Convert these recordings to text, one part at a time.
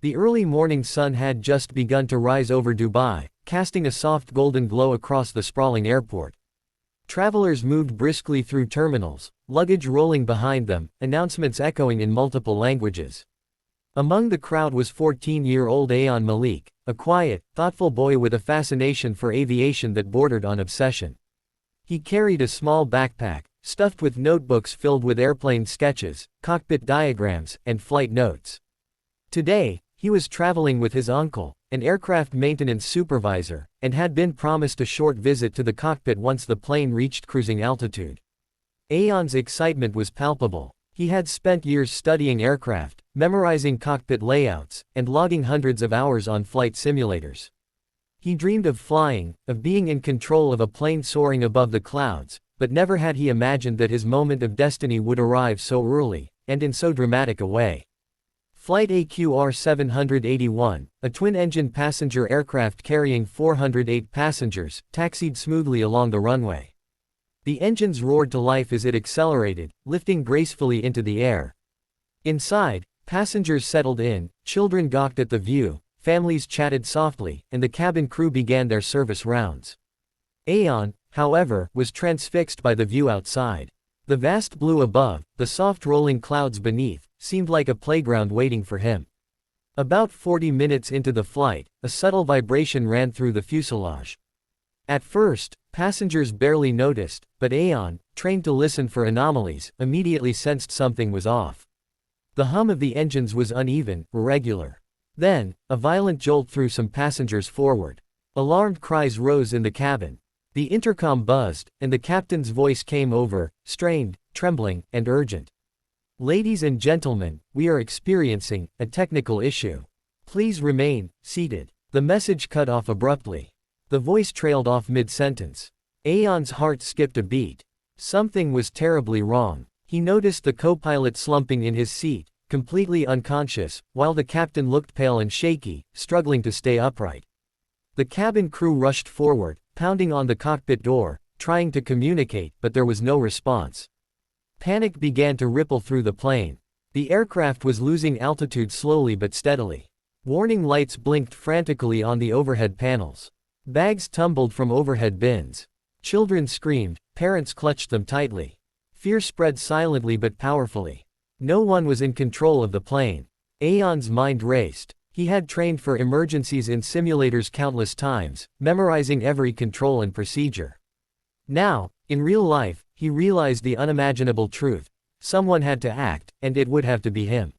The early morning sun had just begun to rise over Dubai, casting a soft golden glow across the sprawling airport. Travelers moved briskly through terminals, luggage rolling behind them, announcements echoing in multiple languages. Among the crowd was 14-year-old Ayan Malik, a quiet, thoughtful boy with a fascination for aviation that bordered on obsession. He carried a small backpack, stuffed with notebooks filled with airplane sketches, cockpit diagrams, and flight notes. Today, he was traveling with his uncle, an aircraft maintenance supervisor, and had been promised a short visit to the cockpit once the plane reached cruising altitude. Ayan's excitement was palpable. He had spent years studying aircraft, memorizing cockpit layouts, and logging hundreds of hours on flight simulators. He dreamed of flying, of being in control of a plane soaring above the clouds, but never had he imagined that his moment of destiny would arrive so early, and in so dramatic a way. Flight AQR 781, a twin-engine passenger aircraft carrying 408 passengers, taxied smoothly along the runway. The engines roared to life as it accelerated, lifting gracefully into the air. Inside, passengers settled in, children gawked at the view, families chatted softly, and the cabin crew began their service rounds. Ayan, however, was transfixed by the view outside. The vast blue above, the soft rolling clouds beneath, seemed like a playground waiting for him. About 40 minutes into the flight, a subtle vibration ran through the fuselage. At first, passengers barely noticed, but Ayan, trained to listen for anomalies, immediately sensed something was off. The hum of the engines was uneven, irregular. Then, a violent jolt threw some passengers forward. Alarmed cries rose in the cabin. The intercom buzzed, and the captain's voice came over, strained, trembling, and urgent. "Ladies and gentlemen, we are experiencing a technical issue. Please remain seated." The message cut off abruptly. The voice trailed off mid-sentence. Ayan's heart skipped a beat. Something was terribly wrong. He noticed the co-pilot slumping in his seat, completely unconscious, while the captain looked pale and shaky, struggling to stay upright. The cabin crew rushed forward, pounding on the cockpit door, trying to communicate, but there was no response. Panic began to ripple through the plane. The aircraft was losing altitude slowly but steadily. Warning lights blinked frantically on the overhead panels. Bags tumbled from overhead bins. Children screamed, parents clutched them tightly. Fear spread silently but powerfully. No one was in control of the plane. Ayan's mind raced. He had trained for emergencies in simulators countless times, memorizing every control and procedure. Now, in real life, he realized the unimaginable truth. Someone had to act, and it would have to be him.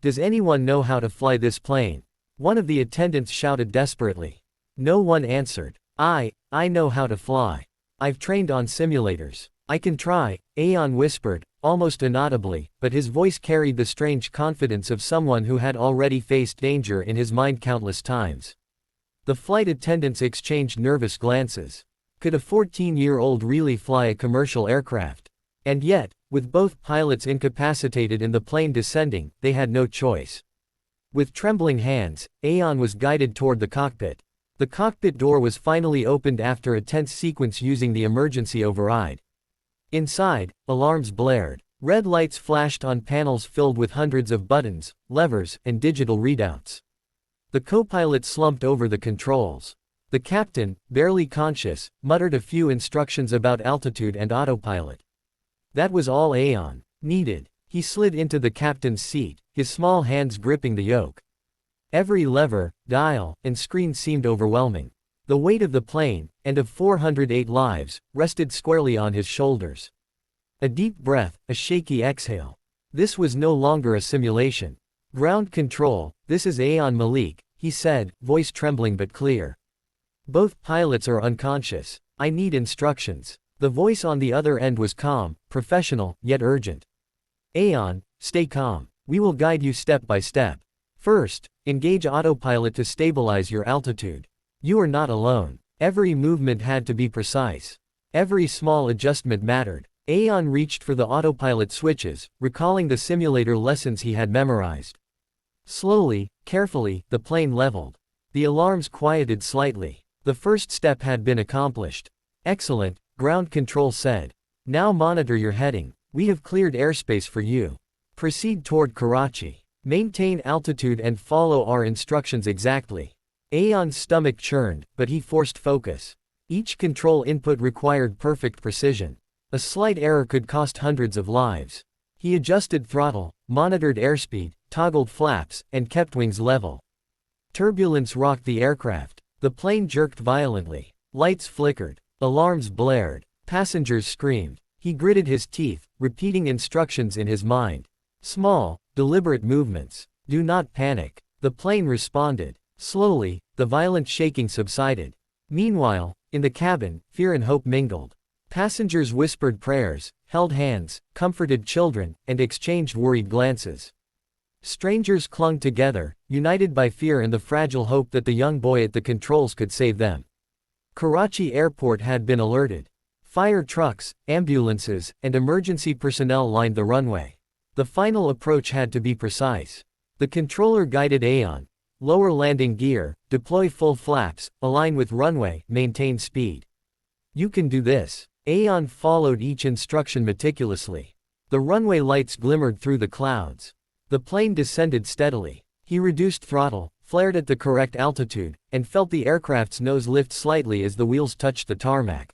"Does anyone know how to fly this plane?" One of the attendants shouted desperately. No one answered. I know how to fly. I've trained on simulators. I can try," Ayan whispered, almost inaudibly, but his voice carried the strange confidence of someone who had already faced danger in his mind countless times. The flight attendants exchanged nervous glances. Could a 14-year-old really fly a commercial aircraft? And yet, with both pilots incapacitated and the plane descending, they had no choice. With trembling hands, Ayan was guided toward the cockpit. The cockpit door was finally opened after a tense sequence using the emergency override. Inside, alarms blared. Red lights flashed on panels filled with hundreds of buttons, levers, and digital readouts. The co-pilot slumped over the controls. The captain, barely conscious, muttered a few instructions about altitude and autopilot. That was all Ayan needed. He slid into the captain's seat, his small hands gripping the yoke. Every lever, dial, and screen seemed overwhelming. The weight of the plane, and of 408 lives, rested squarely on his shoulders. A deep breath, a shaky exhale. This was no longer a simulation. "Ground control, this is Ayan Malik," he said, voice trembling but clear. "Both pilots are unconscious. I need instructions." The voice on the other end was calm, professional, yet urgent. "Ayan, stay calm. We will guide you step by step. First, engage autopilot to stabilize your altitude. You are not alone." Every movement had to be precise. Every small adjustment mattered. Ayan reached for the autopilot switches, recalling the simulator lessons he had memorized. Slowly, carefully, the plane leveled. The alarms quieted slightly. The first step had been accomplished. "Excellent," ground control said. "Now monitor your heading. We have cleared airspace for you. Proceed toward Karachi." Maintain altitude and follow our instructions exactly. Aeon's stomach churned, but he forced focus. Each control input required perfect precision. A slight error could cost hundreds of lives. He adjusted throttle, monitored airspeed, toggled flaps, and kept wings level. Turbulence rocked the aircraft. The plane jerked violently. Lights flickered. Alarms blared. Passengers screamed. He gritted his teeth, repeating instructions in his mind. Small, deliberate movements. Do not panic. The plane responded. Slowly, the violent shaking subsided. Meanwhile, in the cabin, fear and hope mingled. Passengers whispered prayers, held hands, comforted children, and exchanged worried glances. Strangers clung together, united by fear and the fragile hope that the young boy at the controls could save them. Karachi Airport had been alerted. Fire trucks, ambulances, and emergency personnel lined the runway. The final approach had to be precise. The controller guided Aeon. Lower landing gear, deploy full flaps, align with runway, maintain speed. You can do this. Aeon followed each instruction meticulously. The runway lights glimmered through the clouds. The plane descended steadily. He reduced throttle, flared at the correct altitude, and felt the aircraft's nose lift slightly as the wheels touched the tarmac.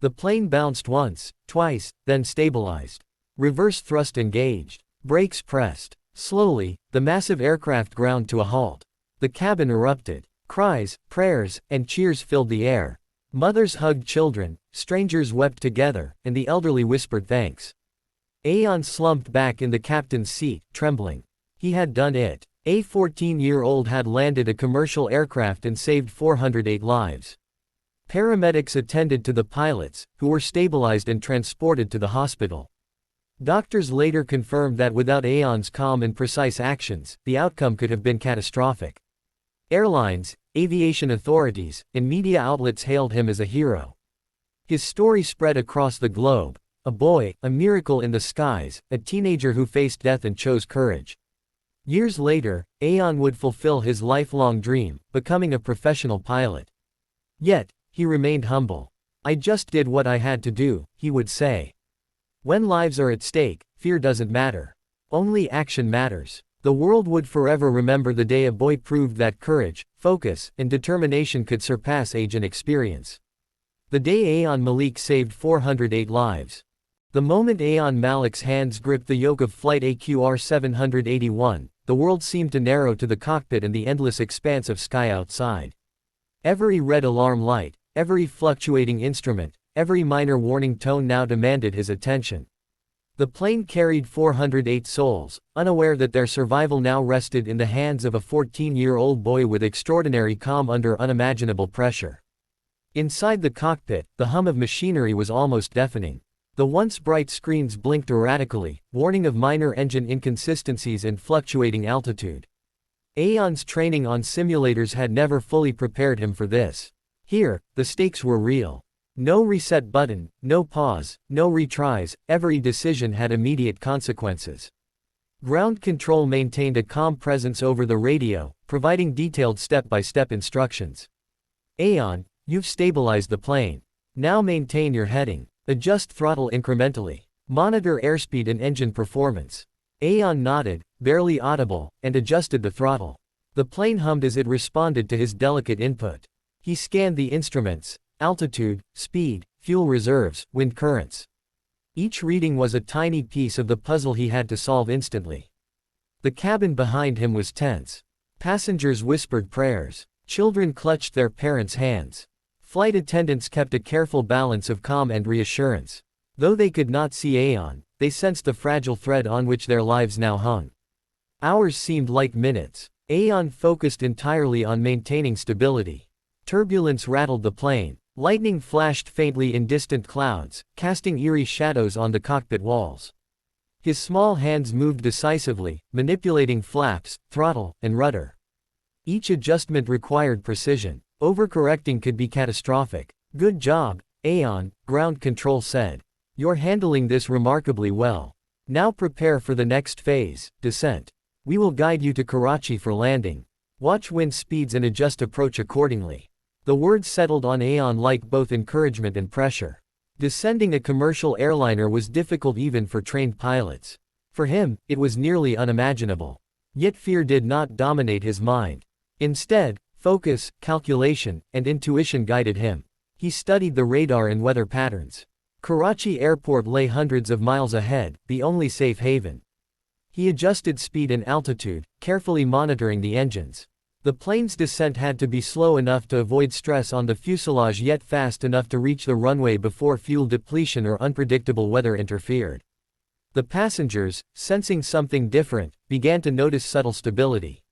The plane bounced once, twice, then stabilized. Reverse thrust engaged. Brakes pressed. Slowly, the massive aircraft ground to a halt. The cabin erupted. Cries, prayers, and cheers filled the air. Mothers hugged children, strangers wept together, and the elderly whispered thanks. Aeon slumped back in the captain's seat, trembling. He had done it. A 14-year-old had landed a commercial aircraft and saved 408 lives. Paramedics attended to the pilots, who were stabilized and transported to the hospital. Doctors later confirmed that without Aeon's calm and precise actions, the outcome could have been catastrophic. Airlines, aviation authorities, and media outlets hailed him as a hero. His story spread across the globe. A boy, a miracle in the skies, a teenager who faced death and chose courage. Years later, Aeon would fulfill his lifelong dream, becoming a professional pilot. Yet, he remained humble. I just did what I had to do, he would say. When lives are at stake, fear doesn't matter. Only action matters. The world would forever remember the day a boy proved that courage, focus, and determination could surpass age and experience. The day Aeon Malik saved 408 lives. The moment Aeon Malik's hands gripped the yoke of Flight AQR 781, the world seemed to narrow to the cockpit and the endless expanse of sky outside. Every red alarm light, every fluctuating instrument, every minor warning tone now demanded his attention. The plane carried 408 souls, unaware that their survival now rested in the hands of a 14-year-old boy with extraordinary calm under unimaginable pressure. Inside the cockpit, the hum of machinery was almost deafening. The once bright screens blinked erratically, warning of minor engine inconsistencies and fluctuating altitude. Aeon's training on simulators had never fully prepared him for this. Here, the stakes were real. No reset button, no pause, no retries, every decision had immediate consequences. Ground control maintained a calm presence over the radio, providing detailed step-by-step instructions. Aeon, you've stabilized the plane. Now maintain your heading. Adjust throttle incrementally. Monitor airspeed and engine performance. Aeon nodded, barely audible, and adjusted the throttle. The plane hummed as it responded to his delicate input. He scanned the instruments, altitude, speed, fuel reserves, wind currents. Each reading was a tiny piece of the puzzle he had to solve instantly. The cabin behind him was tense. Passengers whispered prayers. Children clutched their parents' hands. Flight attendants kept a careful balance of calm and reassurance. Though they could not see Aeon, they sensed the fragile thread on which their lives now hung. Hours seemed like minutes. Aeon focused entirely on maintaining stability. Turbulence rattled the plane. Lightning flashed faintly in distant clouds, casting eerie shadows on the cockpit walls. His small hands moved decisively, manipulating flaps, throttle, and rudder. Each adjustment required precision. Overcorrecting could be catastrophic. Good job, Aeon, ground control said. You're handling this remarkably well. Now prepare for the next phase, descent. We will guide you to Karachi for landing. Watch wind speeds and adjust approach accordingly. The words settled on Aeon like both encouragement and pressure. Descending a commercial airliner was difficult even for trained pilots. For him, it was nearly unimaginable. Yet fear did not dominate his mind. Instead, focus, calculation, and intuition guided him. He studied the radar and weather patterns. Karachi Airport lay hundreds of miles ahead, the only safe haven. He adjusted speed and altitude, carefully monitoring the engines. The plane's descent had to be slow enough to avoid stress on the fuselage yet fast enough to reach the runway before fuel depletion or unpredictable weather interfered. The passengers, sensing something different, began to notice subtle stability.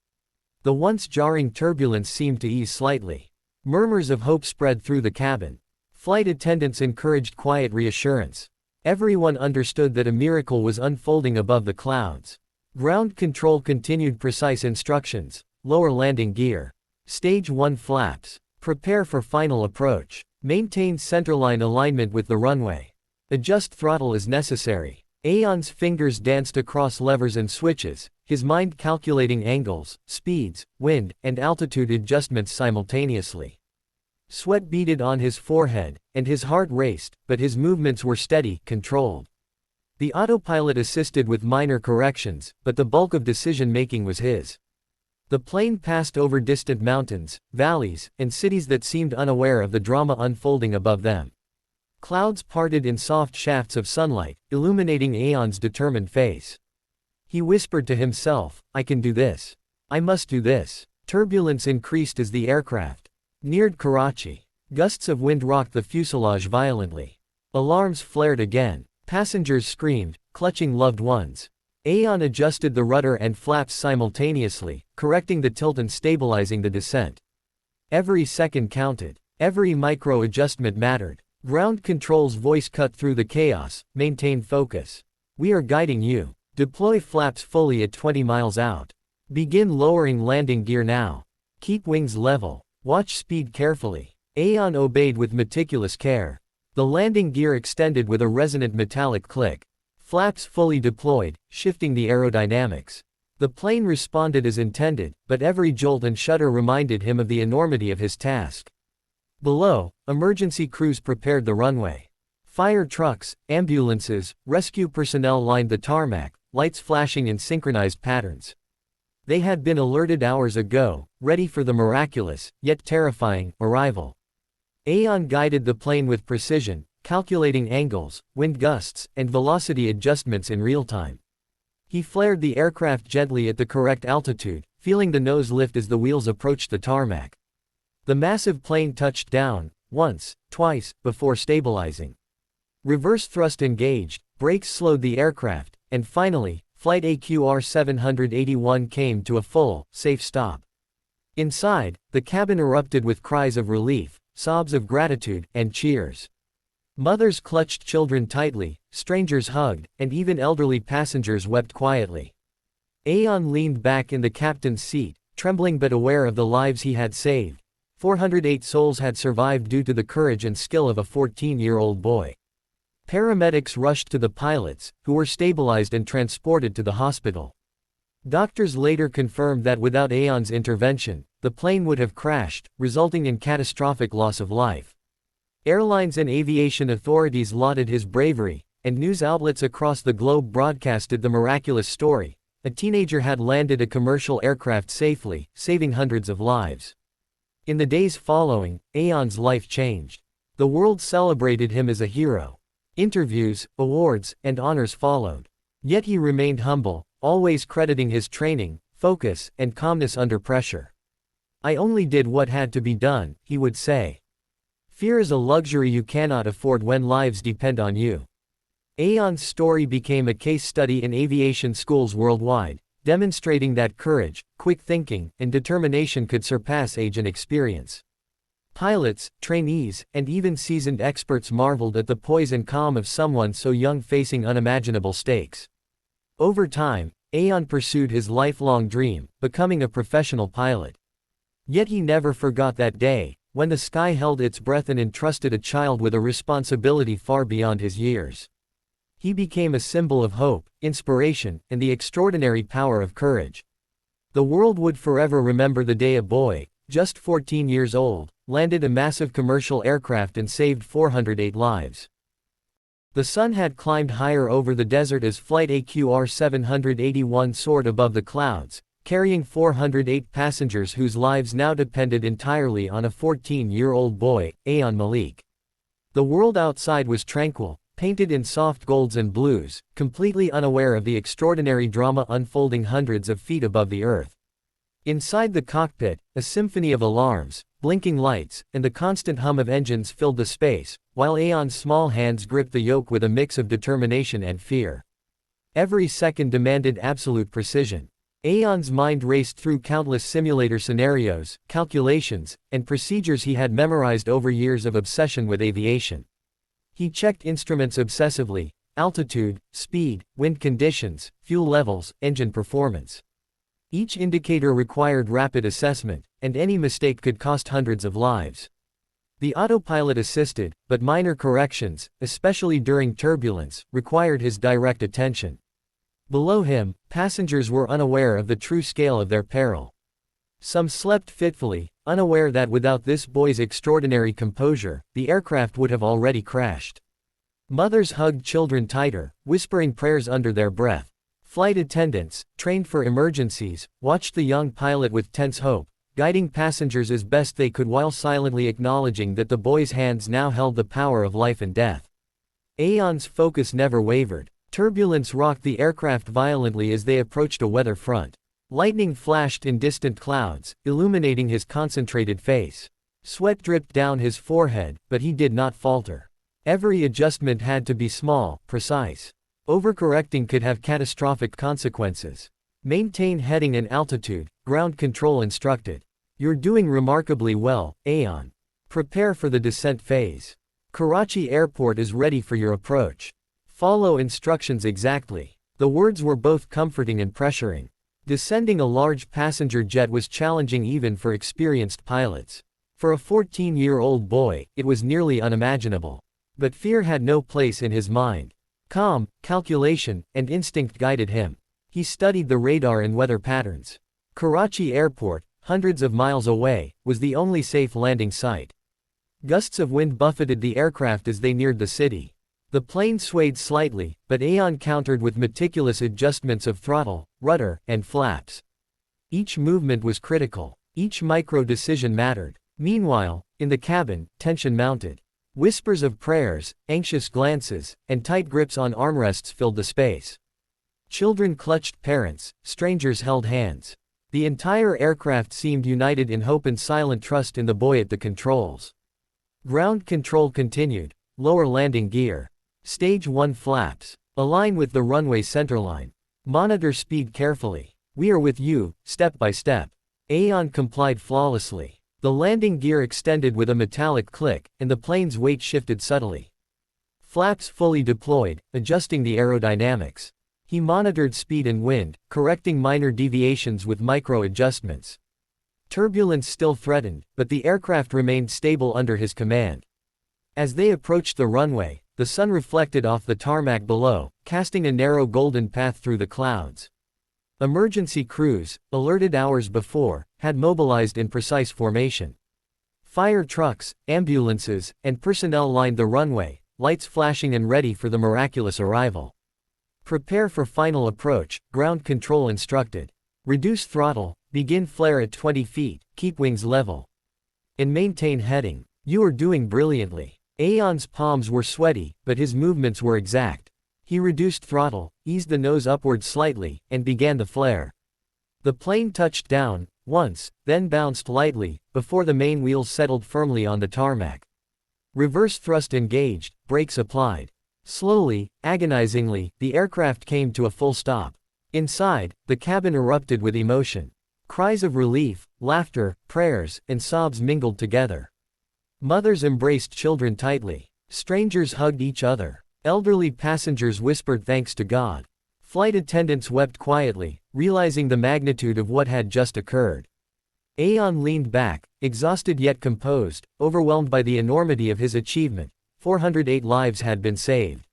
The once jarring turbulence seemed to ease slightly. Murmurs of hope spread through the cabin. Flight attendants encouraged quiet reassurance. Everyone understood that a miracle was unfolding above the clouds. Ground control continued precise instructions. Lower landing gear. Stage 1 flaps. Prepare for final approach. Maintain centerline alignment with the runway. Adjust throttle as necessary. Aeon's fingers danced across levers and switches, his mind calculating angles, speeds, wind, and altitude adjustments simultaneously. Sweat beaded on his forehead, and his heart raced, but his movements were steady, controlled. The autopilot assisted with minor corrections, but the bulk of decision-making was his. The plane passed over distant mountains, valleys, and cities that seemed unaware of the drama unfolding above them. Clouds parted in soft shafts of sunlight, illuminating Aeon's determined face. He whispered to himself, "I can do this. I must do this." Turbulence increased as the aircraft neared Karachi. Gusts of wind rocked the fuselage violently. Alarms flared again. Passengers screamed, clutching loved ones. Aeon adjusted the rudder and flaps simultaneously, correcting the tilt and stabilizing the descent. Every second counted. Every micro-adjustment mattered. Ground control's voice cut through the chaos, "Maintain focus. We are guiding you. Deploy flaps fully at 20 miles out. Begin lowering landing gear now. Keep wings level. Watch speed carefully." Aeon obeyed with meticulous care. The landing gear extended with a resonant metallic click. Flaps fully deployed, shifting the aerodynamics. The plane responded as intended, but every jolt and shudder reminded him of the enormity of his task. Below, emergency crews prepared the runway. Fire trucks, ambulances, rescue personnel lined the tarmac, lights flashing in synchronized patterns. They had been alerted hours ago, ready for the miraculous, yet terrifying, arrival. Aeon guided the plane with precision, calculating angles, wind gusts, and velocity adjustments in real time. He flared the aircraft gently at the correct altitude, feeling the nose lift as the wheels approached the tarmac. The massive plane touched down, once, twice, before stabilizing. Reverse thrust engaged, brakes slowed the aircraft, and finally, Flight AQR 781 came to a full, safe stop. Inside, the cabin erupted with cries of relief, sobs of gratitude, and cheers. Mothers clutched children tightly, strangers hugged, and even elderly passengers wept quietly. Aeon leaned back in the captain's seat, trembling but aware of the lives he had saved. 408 souls had survived due to the courage and skill of a 14-year-old boy. Paramedics rushed to the pilots, who were stabilized and transported to the hospital. Doctors later confirmed that without Aeon's intervention, the plane would have crashed, resulting in catastrophic loss of life. Airlines and aviation authorities lauded his bravery, and news outlets across the globe broadcasted the miraculous story. A teenager had landed a commercial aircraft safely, saving hundreds of lives. In the days following, Aeon's life changed. The world celebrated him as a hero. Interviews, awards, and honors followed. Yet he remained humble, always crediting his training, focus, and calmness under pressure. "I only did what had to be done," he would say. Fear is a luxury you cannot afford when lives depend on you. Aeon's story became a case study in aviation schools worldwide, demonstrating that courage, quick thinking, and determination could surpass age and experience. Pilots, trainees, and even seasoned experts marveled at the poise and calm of someone so young facing unimaginable stakes. Over time, Aeon pursued his lifelong dream, becoming a professional pilot. Yet he never forgot that day, when the sky held its breath and entrusted a child with a responsibility far beyond his years. He became a symbol of hope, inspiration, and the extraordinary power of courage. The world would forever remember the day a boy, just 14 years old, landed a massive commercial aircraft and saved 408 lives. The sun had climbed higher over the desert as Flight AQR 781 soared above the clouds, carrying 408 passengers whose lives now depended entirely on a 14-year-old boy, Ayan Malik. The world outside was tranquil, painted in soft golds and blues, completely unaware of the extraordinary drama unfolding hundreds of feet above the earth. Inside the cockpit, a symphony of alarms, blinking lights, and the constant hum of engines filled the space, while Ayan's small hands gripped the yoke with a mix of determination and fear. Every second demanded absolute precision. Ayan's mind raced through countless simulator scenarios, calculations, and procedures he had memorized over years of obsession with aviation. He checked instruments obsessively: altitude, speed, wind conditions, fuel levels, engine performance. Each indicator required rapid assessment, and any mistake could cost hundreds of lives. The autopilot assisted, but minor corrections, especially during turbulence, required his direct attention. Below him, passengers were unaware of the true scale of their peril. Some slept fitfully, unaware that without this boy's extraordinary composure, the aircraft would have already crashed. Mothers hugged children tighter, whispering prayers under their breath. Flight attendants, trained for emergencies, watched the young pilot with tense hope, guiding passengers as best they could while silently acknowledging that the boy's hands now held the power of life and death. Ayan's focus never wavered. Turbulence rocked the aircraft violently as they approached a weather front. Lightning flashed in distant clouds, illuminating his concentrated face. Sweat dripped down his forehead, but he did not falter. Every adjustment had to be small, precise. Overcorrecting could have catastrophic consequences. Maintain heading and altitude, ground control instructed. You're doing remarkably well, Ayan. Prepare for the descent phase. Karachi Airport is ready for your approach. Follow instructions exactly. The words were both comforting and pressuring. Descending a large passenger jet was challenging even for experienced pilots. For a 14-year-old boy, it was nearly unimaginable. But fear had no place in his mind. Calm, calculation, and instinct guided him. He studied the radar and weather patterns. Karachi Airport, hundreds of miles away, was the only safe landing site. Gusts of wind buffeted the aircraft as they neared the city. The plane swayed slightly, but Ayan countered with meticulous adjustments of throttle, rudder, and flaps. Each movement was critical. Each micro-decision mattered. Meanwhile, in the cabin, tension mounted. Whispers of prayers, anxious glances, and tight grips on armrests filled the space. Children clutched parents, strangers held hands. The entire aircraft seemed united in hope and silent trust in the boy at the controls. Ground control continued. Lower landing gear. Stage 1 flaps. Align with the runway centerline. Monitor speed carefully. We are with you, step by step. Ayan complied flawlessly. The landing gear extended with a metallic click, and the plane's weight shifted subtly. Flaps fully deployed, adjusting the aerodynamics. He monitored speed and wind, correcting minor deviations with micro-adjustments. Turbulence still threatened, but the aircraft remained stable under his command. As they approached the runway, the sun reflected off the tarmac below, casting a narrow golden path through the clouds. Emergency crews, alerted hours before, had mobilized in precise formation. Fire trucks, ambulances, and personnel lined the runway, lights flashing and ready for the miraculous arrival. Prepare for final approach, ground control instructed. Reduce throttle, begin flare at 20 feet, keep wings level. And maintain heading. You are doing brilliantly. Ayan's palms were sweaty, but his movements were exact. He reduced throttle, eased the nose upward slightly, and began the flare. The plane touched down, once, then bounced lightly, before the main wheels settled firmly on the tarmac. Reverse thrust engaged, brakes applied. Slowly, agonizingly, the aircraft came to a full stop. Inside, the cabin erupted with emotion. Cries of relief, laughter, prayers, and sobs mingled together. Mothers embraced children tightly. Strangers hugged each other. Elderly passengers whispered thanks to God. Flight attendants wept quietly, realizing the magnitude of what had just occurred. Ayan leaned back, exhausted yet composed, overwhelmed by the enormity of his achievement. 408 lives had been saved.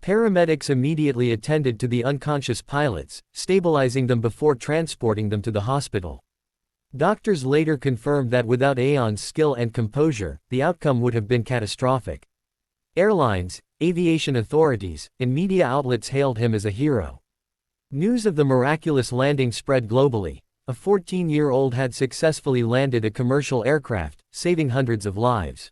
Paramedics immediately attended to the unconscious pilots, stabilizing them before transporting them to the hospital. Doctors later confirmed that without Ayan's skill and composure, the outcome would have been catastrophic. Airlines, aviation authorities, and media outlets hailed him as a hero. News of the miraculous landing spread globally, A 14-year-old had successfully landed a commercial aircraft, saving hundreds of lives.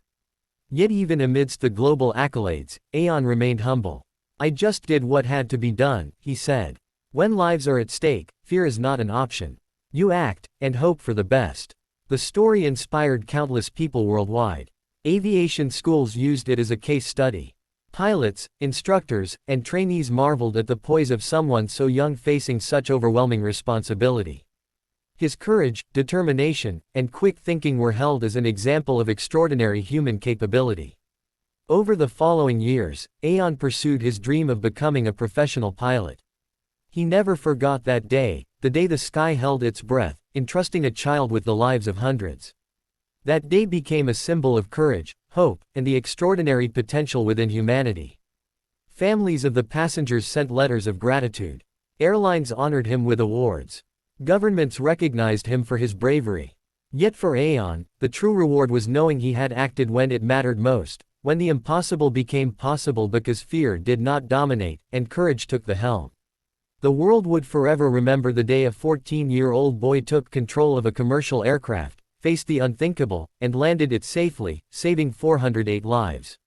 Yet even amidst the global accolades, Aon remained humble. "I just did what had to be done," he said. When lives are at stake, fear is not an option. You act, and hope for the best. The story inspired countless people worldwide. Aviation schools used it as a case study. Pilots, instructors, and trainees marveled at the poise of someone so young facing such overwhelming responsibility. His courage, determination, and quick thinking were held as an example of extraordinary human capability. Over the following years, Aon pursued his dream of becoming a professional pilot. He never forgot that day, the day the sky held its breath, entrusting a child with the lives of hundreds. That day became a symbol of courage, hope, and the extraordinary potential within humanity. Families of the passengers sent letters of gratitude. Airlines honored him with awards. Governments recognized him for his bravery. Yet for Aon, the true reward was knowing he had acted when it mattered most, when the impossible became possible because fear did not dominate, and courage took the helm. The world would forever remember the day a 14-year-old boy took control of a commercial aircraft, faced the unthinkable, and landed it safely, saving 408 lives.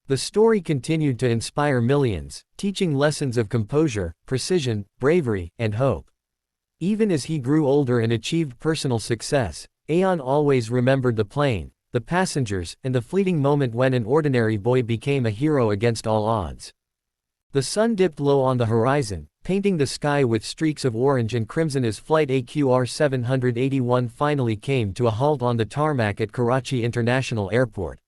The story continued to inspire millions, teaching lessons of composure, precision, bravery, and hope. Even as he grew older and achieved personal success, Aon always remembered the plane, the passengers, and the fleeting moment when an ordinary boy became a hero against all odds. The sun dipped low on the horizon, painting the sky with streaks of orange and crimson as Flight AQR 781 finally came to a halt on the tarmac at Karachi International Airport.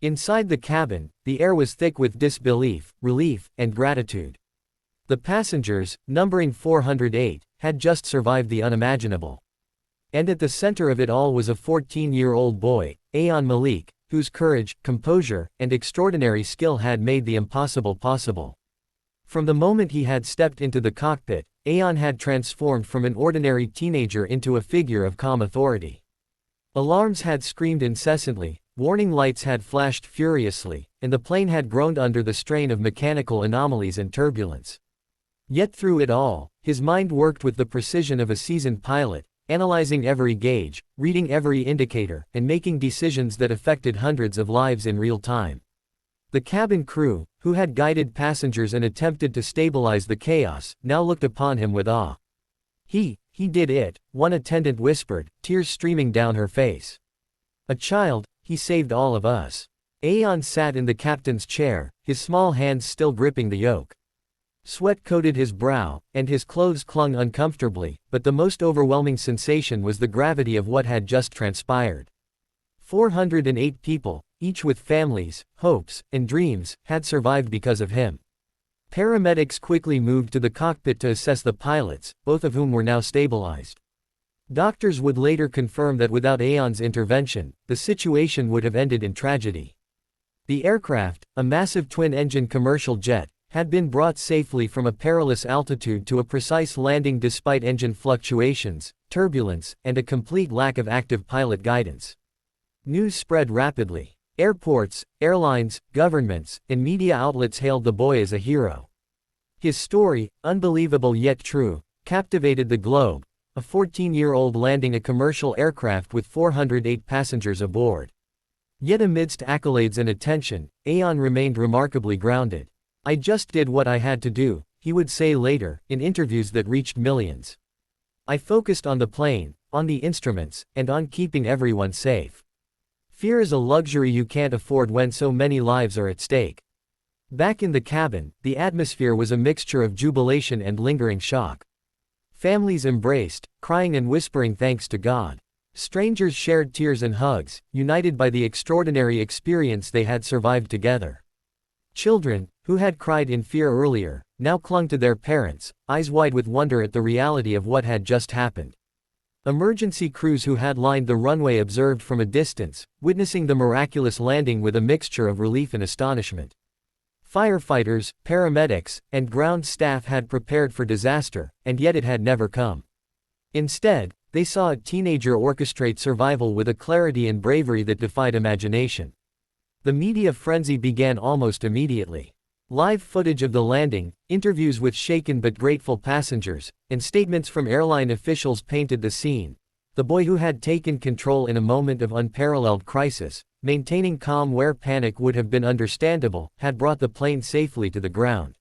Inside the cabin, the air was thick with disbelief, relief, and gratitude. The passengers, numbering 408, had just survived the unimaginable. And at the center of it all was a 14-year-old boy, Aon Malik, whose courage, composure, and extraordinary skill had made the impossible possible. From the moment he had stepped into the cockpit, Aon had transformed from an ordinary teenager into a figure of calm authority. Alarms had screamed incessantly, warning lights had flashed furiously, and the plane had groaned under the strain of mechanical anomalies and turbulence. Yet through it all, his mind worked with the precision of a seasoned pilot, analyzing every gauge, reading every indicator, and making decisions that affected hundreds of lives in real time. The cabin crew, who had guided passengers and attempted to stabilize the chaos, now looked upon him with awe. He did it," one attendant whispered, tears streaming down her face. "A child, he saved all of us." Aon sat in the captain's chair, his small hands still gripping the yoke. Sweat coated his brow, and his clothes clung uncomfortably, but the most overwhelming sensation was the gravity of what had just transpired. 408 people, each with families, hopes, and dreams, had survived because of him. Paramedics quickly moved to the cockpit to assess the pilots, both of whom were now stabilized. Doctors would later confirm that without Aon's intervention, the situation would have ended in tragedy. The aircraft, a massive twin-engine commercial jet, had been brought safely from a perilous altitude to a precise landing despite engine fluctuations, turbulence, and a complete lack of active pilot guidance. News spread rapidly. Airports, airlines, governments, and media outlets hailed the boy as a hero. His story, unbelievable yet true, captivated the globe, a 14-year-old landing a commercial aircraft with 408 passengers aboard. Yet amidst accolades and attention, Aon remained remarkably grounded. "I just did what I had to do," he would say later, in interviews that reached millions. "I focused on the plane, on the instruments, and on keeping everyone safe. Fear is a luxury you can't afford when so many lives are at stake." Back in the cabin, the atmosphere was a mixture of jubilation and lingering shock. Families embraced, crying and whispering thanks to God. Strangers shared tears and hugs, united by the extraordinary experience they had survived together. Children, who had cried in fear earlier, now clung to their parents, eyes wide with wonder at the reality of what had just happened. Emergency crews who had lined the runway observed from a distance, witnessing the miraculous landing with a mixture of relief and astonishment. Firefighters, paramedics, and ground staff had prepared for disaster, and yet it had never come. Instead, they saw a teenager orchestrate survival with a clarity and bravery that defied imagination. The media frenzy began almost immediately. Live footage of the landing, interviews with shaken but grateful passengers, and statements from airline officials painted the scene. The boy who had taken control in a moment of unparalleled crisis, maintaining calm where panic would have been understandable, had brought the plane safely to the ground.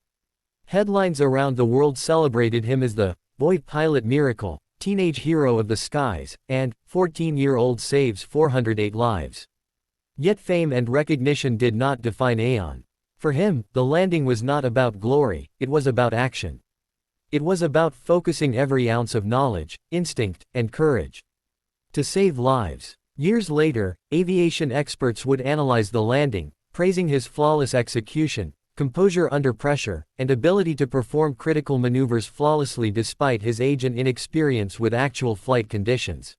Headlines around the world celebrated him as the boy pilot miracle, teenage hero of the skies, and 14-year-old saves 408 lives. Yet fame and recognition did not define Aeon. For him, the landing was not about glory, it was about action. It was about focusing every ounce of knowledge, instinct, and courage to save lives. Years later, aviation experts would analyze the landing, praising his flawless execution, composure under pressure, and ability to perform critical maneuvers flawlessly despite his age and inexperience with actual flight conditions.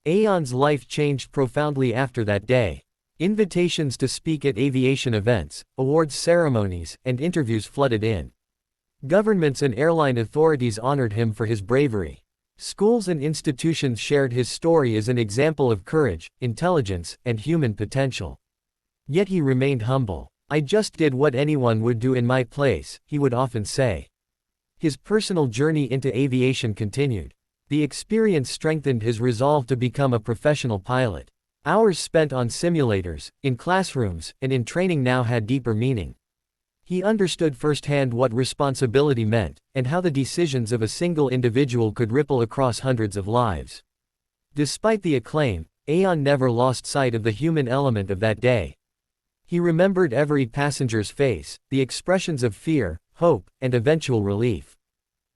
Aeon's life changed profoundly after that day. Invitations to speak at aviation events, awards ceremonies, and interviews flooded in. Governments and airline authorities honored him for his bravery. Schools and institutions shared his story as an example of courage, intelligence, and human potential. Yet he remained humble. "I just did what anyone would do in my place," he would often say. His personal journey into aviation continued. The experience strengthened his resolve to become a professional pilot. Hours spent on simulators, in classrooms, and in training now had deeper meaning. He understood firsthand what responsibility meant, and how the decisions of a single individual could ripple across hundreds of lives. Despite the acclaim, Aeon never lost sight of the human element of that day. He remembered every passenger's face, the expressions of fear, hope, and eventual relief.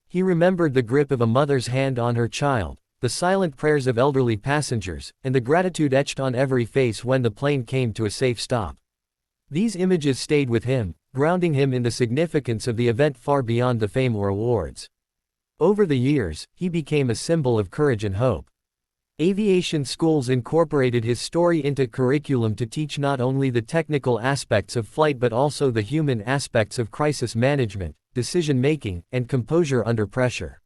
He remembered the grip of a mother's hand on her child, the silent prayers of elderly passengers, and the gratitude etched on every face when the plane came to a safe stop. These images stayed with him, grounding him in the significance of the event far beyond the fame or awards. Over the years, he became a symbol of courage and hope. Aviation schools incorporated his story into curriculum to teach not only the technical aspects of flight but also the human aspects of crisis management, decision-making, and composure under pressure.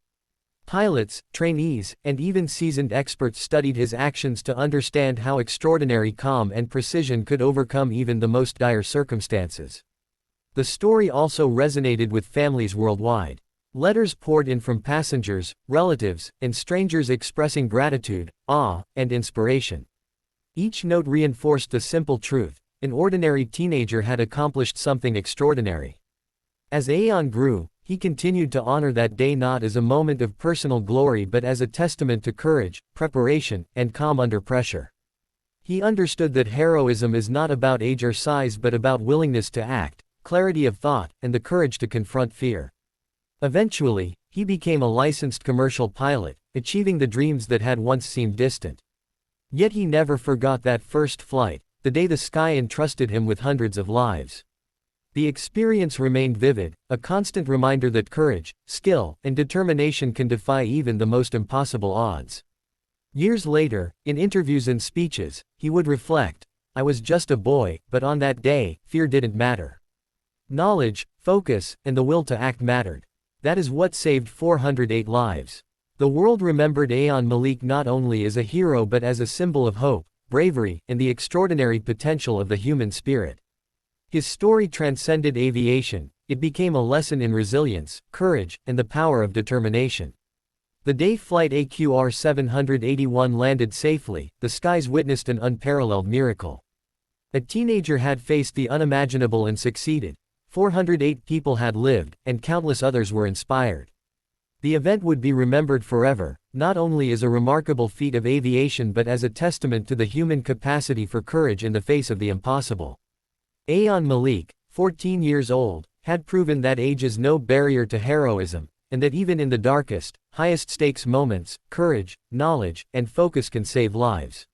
Pilots, trainees, and even seasoned experts studied his actions to understand how extraordinary calm and precision could overcome even the most dire circumstances. The story also resonated with families worldwide. Letters poured in from passengers, relatives, and strangers expressing gratitude, awe, and inspiration. Each note reinforced the simple truth: an ordinary teenager had accomplished something extraordinary. As Aeon grew, he continued to honor that day not as a moment of personal glory but as a testament to courage, preparation, and calm under pressure. He understood that heroism is not about age or size but about willingness to act, clarity of thought, and the courage to confront fear. Eventually, he became a licensed commercial pilot, achieving the dreams that had once seemed distant. Yet he never forgot that first flight, the day the sky entrusted him with hundreds of lives. The experience remained vivid, a constant reminder that courage, skill, and determination can defy even the most impossible odds. Years later, in interviews and speeches, he would reflect, "I was just a boy, but on that day, fear didn't matter. Knowledge, focus, and the will to act mattered. That is what saved 408 lives." The world remembered Aeon Malik not only as a hero but as a symbol of hope, bravery, and the extraordinary potential of the human spirit. His story transcended aviation. It became a lesson in resilience, courage, and the power of determination. The day Flight AQR 781 landed safely, the skies witnessed an unparalleled miracle. A teenager had faced the unimaginable and succeeded. 408 people had lived, and countless others were inspired. The event would be remembered forever, not only as a remarkable feat of aviation but as a testament to the human capacity for courage in the face of the impossible. Aeon Malik, 14 years old, had proven that age is no barrier to heroism, and that even in the darkest, highest-stakes moments, courage, knowledge, and focus can save lives.